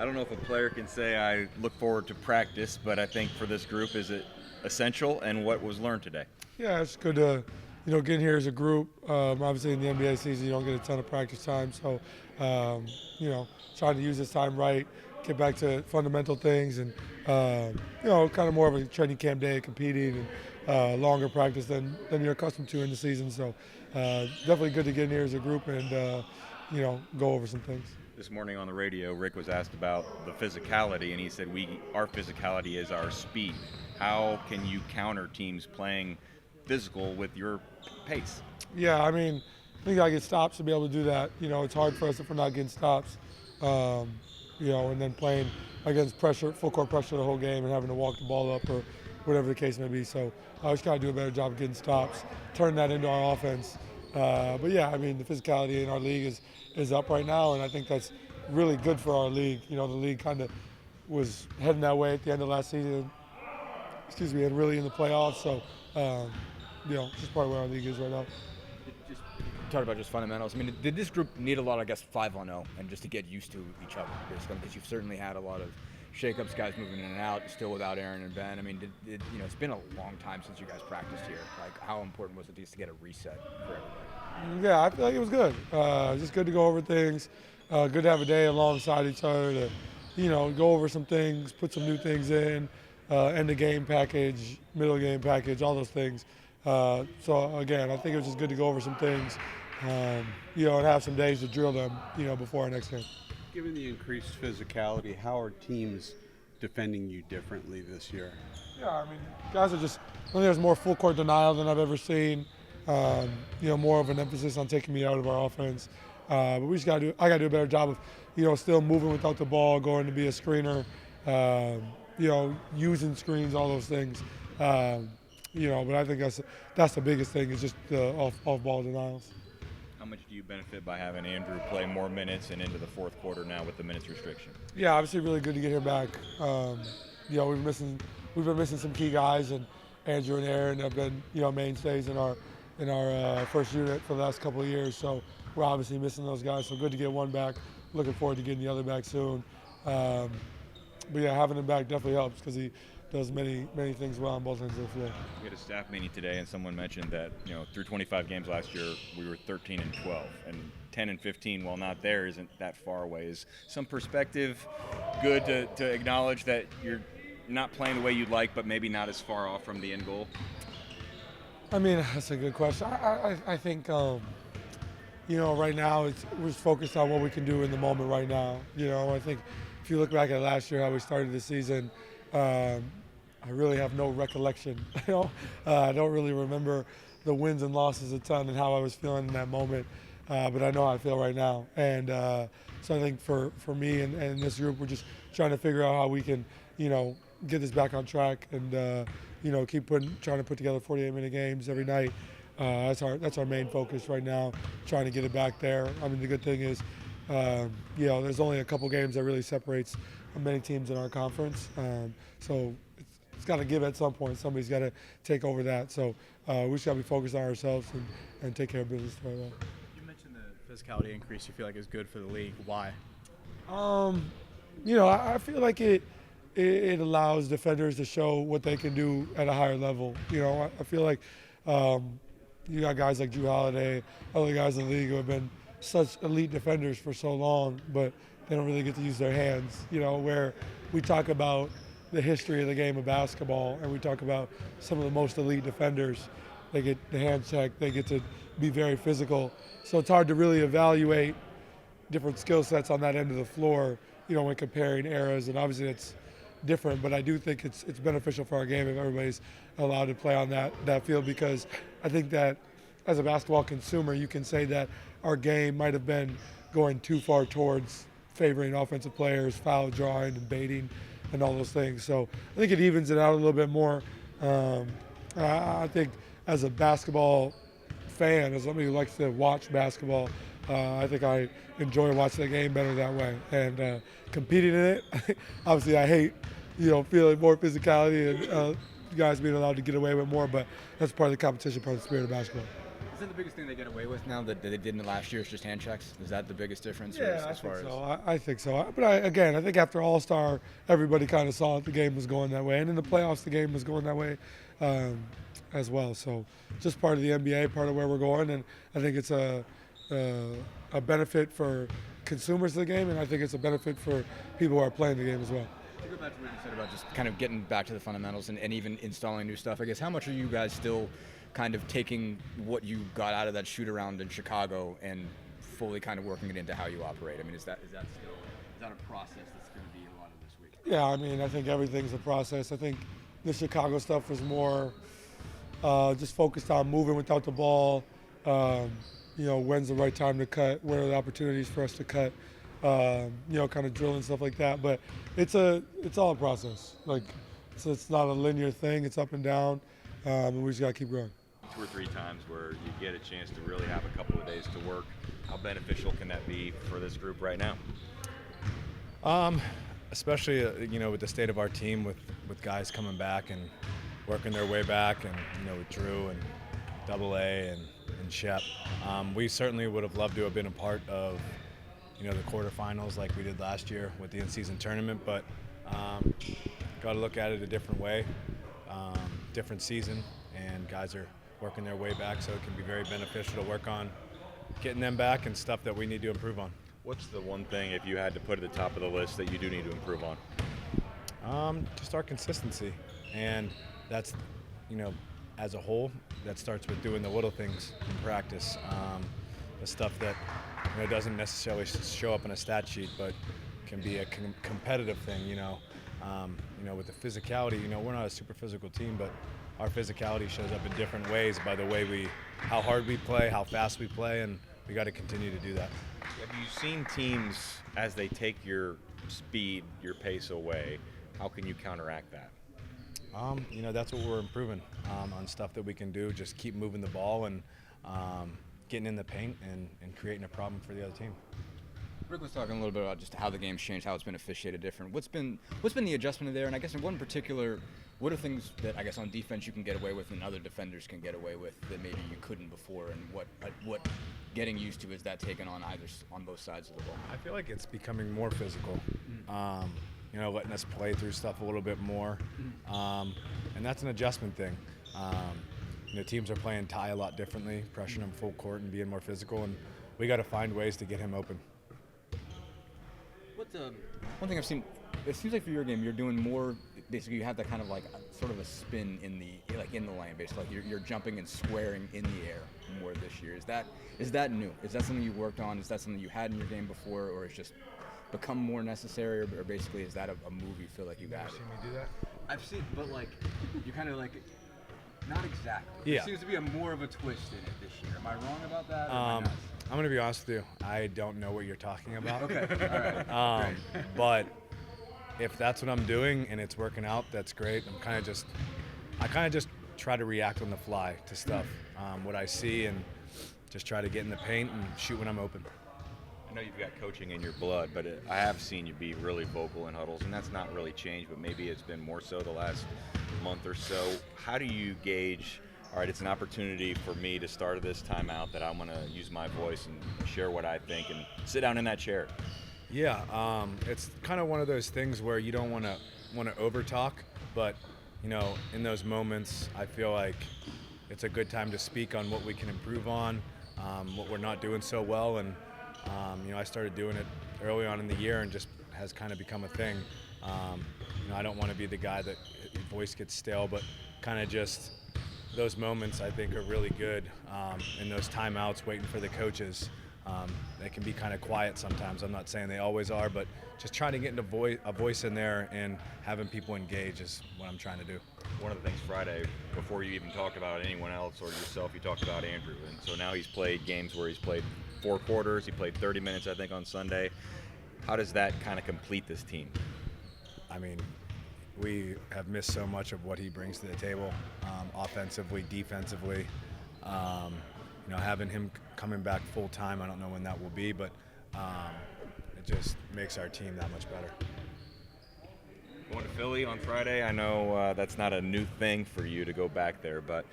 I don't know if a player can say I look forward to practice, but I think for this group, is it essential, and what was learned today? Yeah, it's good to, get in here as a group. Obviously, in the NBA season, you don't get a ton of practice time, so, um, trying to use this time right, get back to fundamental things, and kind of more of a training camp day, competing, and longer practice than you're accustomed to in the season. So, definitely good to get in here as a group and go over some things. This morning on the radio, Rick was asked about the physicality, and he said our physicality is our speed. How can you counter teams playing physical with your pace? Yeah, I think you got to get stops to be able to do that. It's hard for us if we're not getting stops, and then playing against pressure, full court pressure the whole game and having to walk the ball up or whatever the case may be. So I just got to do a better job of getting stops, turn that into our offense. But yeah, the physicality in our league is up right now, and I think that's really good for our league. The league kind of was heading that way at the end of last season. And really in the playoffs. So, just part of where our league is right now. Just talk about just fundamentals. Did this group need a lot, 5-on-0 and just to get used to each other, basically? Because you've certainly had a lot of shakeups, guys moving in and out, still without Aaron and Ben. It's been a long time since you guys practiced here. How important was it just to get a reset for everybody? Yeah, I feel like it was good. Just good to go over things. Good to have a day alongside each other to, go over some things, put some new things in. End the game package, middle game package, all those things. So again, I think it was just good to go over some things, and have some days to drill them, before our next game. Given the increased physicality, how are teams defending you differently this year? Yeah, guys are I think there's more full court denial than I've ever seen. More of an emphasis on taking me out of our offense. But I got to do a better job of, still moving without the ball, going to be a screener. Using screens, all those things. But I think that's the biggest thing is just the off-ball denials. How much do you benefit by having Andrew play more minutes and into the fourth quarter now with the minutes restriction? Yeah, obviously really good to get him back. We've been missing some key guys, and Andrew and Aaron have been mainstays in our first unit for the last couple of years. So we're obviously missing those guys. So good to get one back. Looking forward to getting the other back soon. But yeah, having him back definitely helps because he does many things well on both ends of the floor. We had a staff meeting today, and someone mentioned that through 25 games last year, we were 13 and 12, and 10 and 15, while not there, isn't that far away. Is some perspective good to acknowledge that you're not playing the way you'd like, but maybe not as far off from the end goal? That's a good question. I think right now we're focused on what we can do in the moment right now. I think. If you look back at last year, how we started the season, I really have no recollection. I don't really remember the wins and losses a ton and how I was feeling in that moment, but I know how I feel right now. And so I think for me and this group, we're just trying to figure out how we can, get this back on track and, keep trying to put together 48-minute games every night. That's our main focus right now, trying to get it back there. The good thing is, there's only a couple games that really separates many teams in our conference. So it's got to give at some point. Somebody's got to take over that. So we just got to be focused on ourselves and take care of business right now. You mentioned the physicality increase you feel like is good for the league. Why? I feel like it allows defenders to show what they can do at a higher level. I feel like you got guys like Drew Holiday, other guys in the league who have been such elite defenders for so long, but they don't really get to use their hands, where we talk about the history of the game of basketball and we talk about some of the most elite defenders. They get the hand check, they get to be very physical. So it's hard to really evaluate different skill sets on that end of the floor, when comparing eras, and obviously it's different, but I do think it's beneficial for our game if everybody's allowed to play on that field, because I think that as a basketball consumer, you can say that our game might have been going too far towards favoring offensive players, foul drawing and baiting and all those things. So I think it evens it out a little bit more. I think as a basketball fan, as somebody who likes to watch basketball, I think I enjoy watching the game better that way. And competing in it, obviously I hate, feeling more physicality and guys being allowed to get away with more, but that's part of the competition, part of the spirit of basketball. that the biggest thing they get away with now that they didn't last year? Is just hand checks? Is that the biggest difference? Yeah, as far I as think so. I think so. But I think after All-Star, everybody kind of saw that the game was going that way. And in the playoffs, the game was going that way as well. So just part of the NBA, part of where we're going. And I think it's a benefit for consumers of the game, and I think it's a benefit for people who are playing the game as well. To go back to what you said about just kind of getting back to the fundamentals and even installing new stuff, I guess, how much are you guys still kind of taking what you got out of that shoot around in Chicago and fully kind of working it into how you operate? I mean, is that a process that's going to be a lot of this week? Yeah, I mean, I think everything's a process. I think the Chicago stuff was more just focused on moving without the ball. When's the right time to cut? Where are the opportunities for us to cut? Kind of drilling stuff like that. But it's all a process. Like, so it's not a linear thing. It's up and down, and we just gotta keep growing. 2 or 3 times where you get a chance to really have a couple of days to work. How beneficial can that be for this group right now? Especially with the state of our team, with guys coming back and working their way back, and with Drew and Double A and Shep. We certainly would have loved to have been a part of the quarterfinals like we did last year with the in-season tournament, but got to look at it a different way, different season, and guys are working their way back, so it can be very beneficial to work on getting them back and stuff that we need to improve on. What's the one thing, if you had to put at the top of the list, that you do need to improve on? Just our consistency, and that's, as a whole, that starts with doing the little things in practice, the stuff that doesn't necessarily show up in a stat sheet, but can be a competitive thing. With the physicality, we're not a super physical team, but our physicality shows up in different ways by the way how hard we play, how fast we play, and we got to continue to do that. Have you seen teams, as they take your speed, your pace away, how can you counteract that? That's what we're improving on stuff that we can do. Just keep moving the ball and getting in the paint and creating a problem for the other team. Rick was talking a little bit about just how the game's changed, how it's been officiated different. What's been the adjustment there? And I guess in one particular, what are things that I guess on defense you can get away with and other defenders can get away with that maybe you couldn't before? And what getting used to is that taken on on both sides of the ball? I feel like it's becoming more physical. Letting us play through stuff a little bit more, and that's an adjustment thing. Teams are playing Ty a lot differently, pressuring him full court and being more physical, and we got to find ways to get him open. One thing I've seen, it seems like for your game, you're doing more. Basically, you have that kind of like sort of a spin in the lane. Basically, like you're jumping and squaring in the air more this year. Is that new? Is that something you worked on? Is that something you had in your game before, or it's just become more necessary, or basically is that a move you feel like you got? You've seen me do that? I've seen, but like you kind of like not exactly. Yeah. There seems to be more of a twist in it this year. Am I wrong about that? Or am I I'm nuts? going to be honest with you. I don't know what you're talking about. Okay. All right. Great. But if that's what I'm doing and it's working out, that's great. I kind of just try to react on the fly to stuff, what I see, and just try to get in the paint and shoot when I'm open. I know you've got coaching in your blood, but I have seen you be really vocal in huddles, and that's not really changed, but maybe it's been more so the last month or so. How do you gauge, all right, it's an opportunity for me to start this timeout that I'm going to use my voice and share what I think and sit down in that chair? Yeah, it's kind of one of those things where you don't want to over talk, but in those moments, I feel like it's a good time to speak on what we can improve on, what we're not doing so well, and I started doing it early on in the year and just has kind of become a thing. I don't want to be the guy that your voice gets stale, but kind of just those moments I think are really good in those timeouts waiting for the coaches. They can be kind of quiet sometimes. I'm not saying they always are, but just trying to get a voice in there and having people engage is what I'm trying to do. One of the things Friday, before you even talked about anyone else or yourself, you talked about Andrew. And so now he's played games where he's played 4 quarters. He played 30 minutes, I think, on Sunday. How does that kind of complete this team? I mean, we have missed so much of what he brings to the table, offensively, defensively. Having him coming back full time, I don't know when that will be, but it just makes our team that much better. Going to Philly on Friday, I know that's not a new thing for you to go back there, but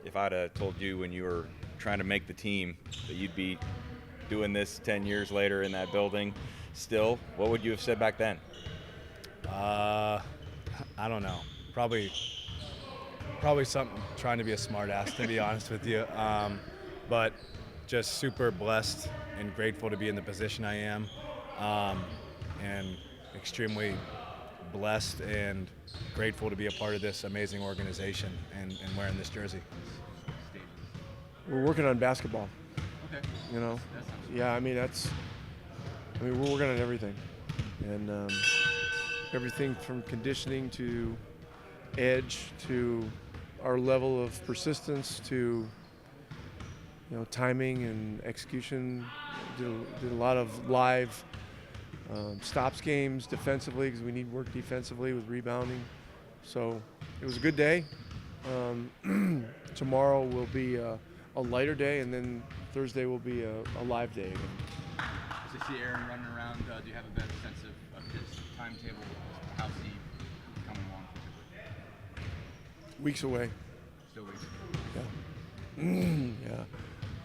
if I'd have told you when you were trying to make the team, that you'd be doing this 10 years later in that building still, what would you have said back then? I don't know. Probably something, trying to be a smart ass, to be honest with you. But just super blessed and grateful to be in the position I am, and extremely blessed and grateful to be a part of this amazing organization and wearing this jersey. We're working on basketball. Okay. You know, yeah. I mean, we're working on everything, and everything from conditioning to edge to our level of persistence to timing and execution. Did a lot of live stops games defensively because we need work defensively with rebounding. So it was a good day. Tomorrow will be a lighter day, and then Thursday will be a live day again. As I see Aaron running around, do you have a better sense of his timetable? How's he coming along? Weeks away. Still weeks.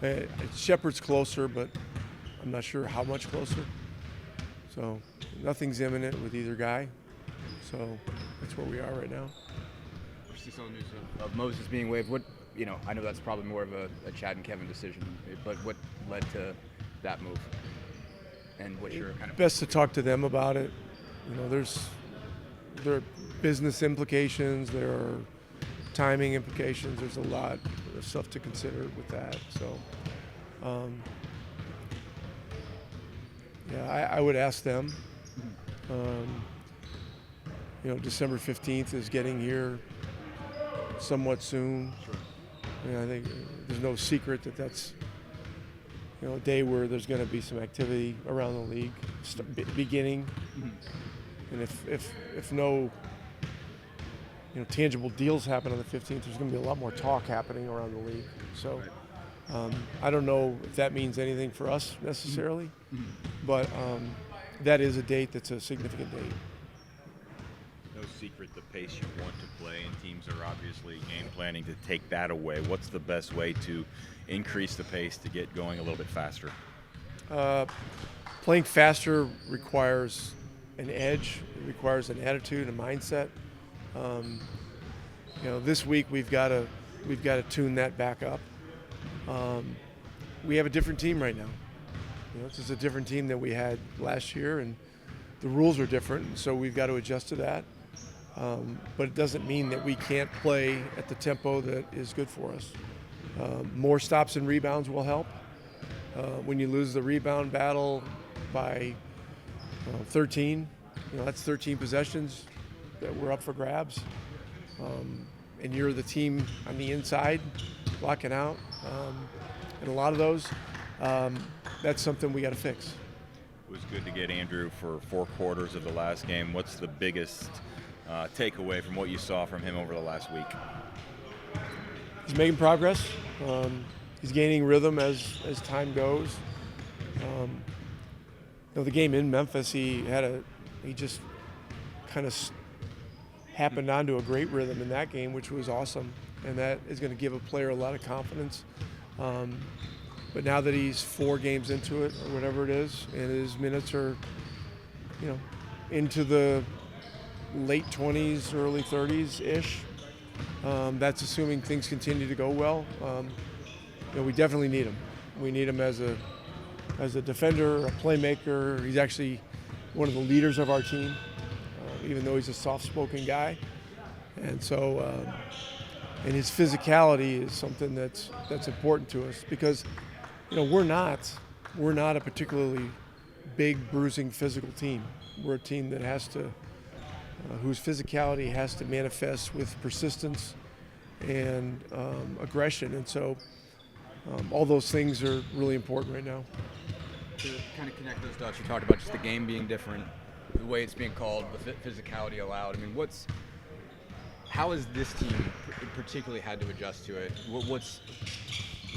Yeah. Shepard's closer, but I'm not sure how much closer. So nothing's imminent with either guy. So that's where we are right now. We're seeing some news of Moses being waived. What, I know that's probably more of a Chad and Kevin decision, but what led to that move? And what's your kind of best to talk to them about it. There are business implications, there are timing implications. There's a lot of stuff to consider with that. So, I would ask them. December 15th is getting here somewhat soon. Sure. I think there's no secret that's a day where there's going to be some activity around the league beginning. And if no tangible deals happen on the 15th, there's going to be a lot more talk happening around the league. So I don't know if that means anything for us necessarily, but that is a date that's a significant date. No secret the pace you want to play, and teams are obviously game planning to take that away. What's the best way to increase the pace to get going a little bit faster? Playing faster requires an edge. It requires an attitude, a mindset. This week we've got to tune that back up. We have a different team right now. This is a different team than we had last year, and the rules are different, so we've got to adjust to that. But it doesn't mean that we can't play at the tempo that is good for us. More stops and rebounds will help. When you lose the rebound battle by 13, that's 13 possessions that were up for grabs. And you're the team on the inside blocking out. And a lot of those, that's something we got to fix. It was good to get Andrew for 4 quarters of the last game. What's the biggest takeaway from what you saw from him over the last week? He's making progress. He's gaining rhythm as time goes. The game in Memphis, he just kind of happened onto a great rhythm in that game, which was awesome, and that is going to give a player a lot of confidence. But now that he's 4 games into it, or whatever it is, and his minutes are, into the late 20s, early 30s-ish, that's assuming things continue to go well. We definitely need him. We need him as a defender, a playmaker. He's actually one of the leaders of our team, even though he's a soft-spoken guy. And so, and his physicality is something that's important to us because, we're not a particularly big, bruising, physical team. We're a team that whose physicality has to manifest with persistence and aggression. And so all those things are really important right now. To kind of connect those dots, you talked about just the game being different, the way it's being called, the physicality allowed. I mean, how has this team particularly had to adjust to it?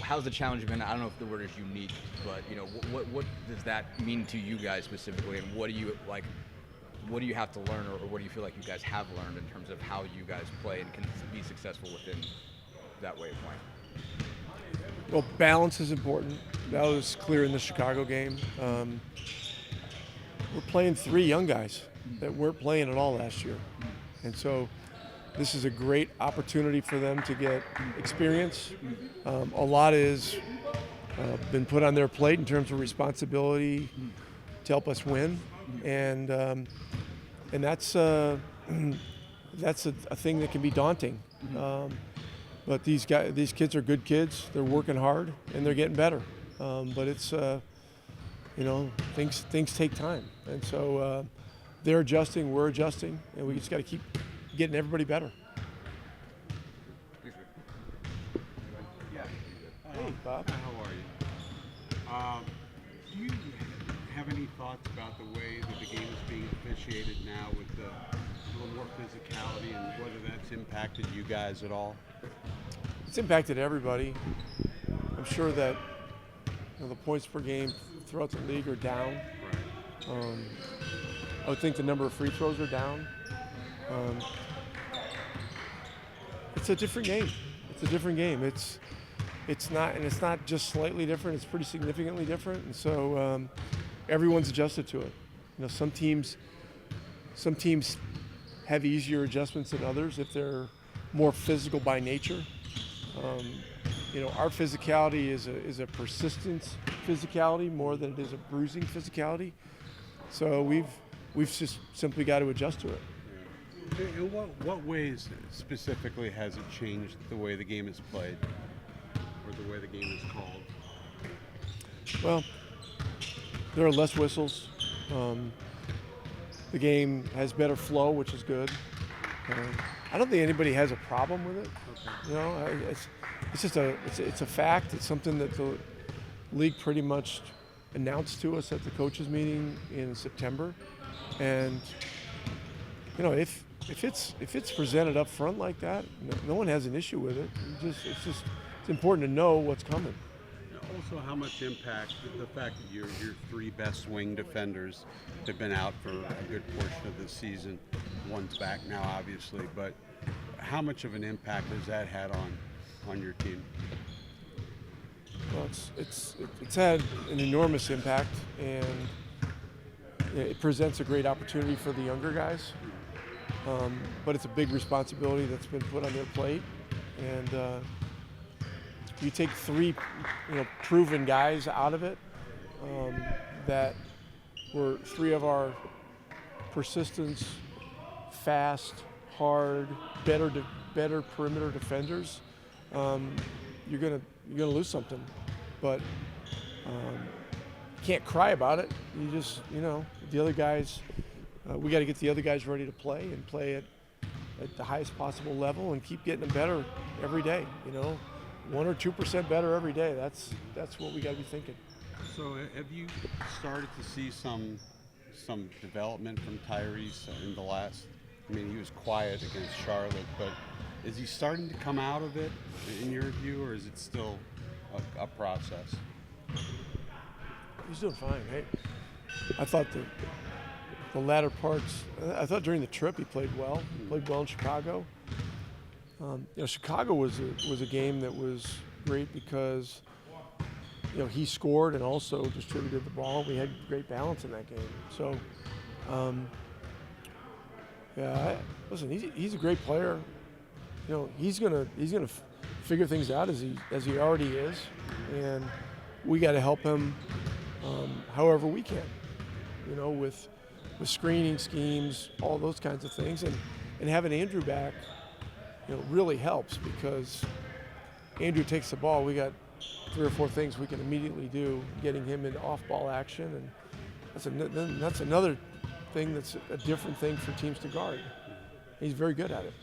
How's the challenge been? I don't know if the word is unique, but what does that mean to you guys specifically, and what do you have to learn, or what do you feel like you guys have learned in terms of how you guys play and can be successful within that way of playing? Well, balance is important. That was clear in the Chicago game. We're playing 3 young guys that weren't playing at all last year. And so this is a great opportunity for them to get experience. A lot is been put on their plate in terms of responsibility to help us win. And that's a thing that can be daunting. But these kids are good kids. They're working hard and they're getting better. But it's things take time, and so they're adjusting, we're adjusting, and we just got to keep getting everybody better. Hey, Bob. How are you? Do you have any thoughts about the way that the game is being officiated now with a little more physicality, and whether that's impacted you guys at all? It's impacted everybody. I'm sure that the points per game throughout the league are down. I would think the number of free throws are down. It's a different game. It's not just slightly different. It's pretty significantly different. And so everyone's adjusted to it. Some teams have easier adjustments than others if they're more physical by nature. Our physicality is a persistence physicality more than it is a bruising physicality. So we've just simply got to adjust to it. In what ways specifically has it changed the way the game is played, or the way the game is called? Well, there are less whistles. The game has better flow, which is good. I don't think anybody has a problem with it. Okay. It's just a fact. It's something that the league pretty much announced to us at the coaches meeting in September, and if it's presented up front like that, no one has an issue with it. It's important to know what's coming. Also, how much impact the fact that your 3 best wing defenders have been out for a good portion of the season. One's back now, obviously, but how much of an impact has that had on your team? Well, it's had an enormous impact, and it presents a great opportunity for the younger guys. But it's a big responsibility that's been put on their plate, and you take 3, proven guys out of it that were 3 of our persistence, fast, hard, better perimeter defenders. You're gonna lose something, but you can't cry about it. You just the other guys. We got to get the other guys ready to play and play at the highest possible level and keep getting them better every day. 1 or 2% better every day. That's what we got to be thinking. So have you started to see some development from Tyrese in the last? I mean, he was quiet against Charlotte, but is he starting to come out of it in your view, or is it still a process? He's doing fine. Hey, I thought the latter parts. I thought during the trip he played well. He played well in Chicago. Chicago was a game that was great because he scored and also distributed the ball. We had great balance in that game. So, listen, he's a great player. He's gonna figure things out as he already is, and we got to help him however we can. With screening schemes, all those kinds of things, and having Andrew back, really helps because Andrew takes the ball. We got 3 or 4 things we can immediately do, getting him into off-ball action, and that's another thing that's a different thing for teams to guard. He's very good at it.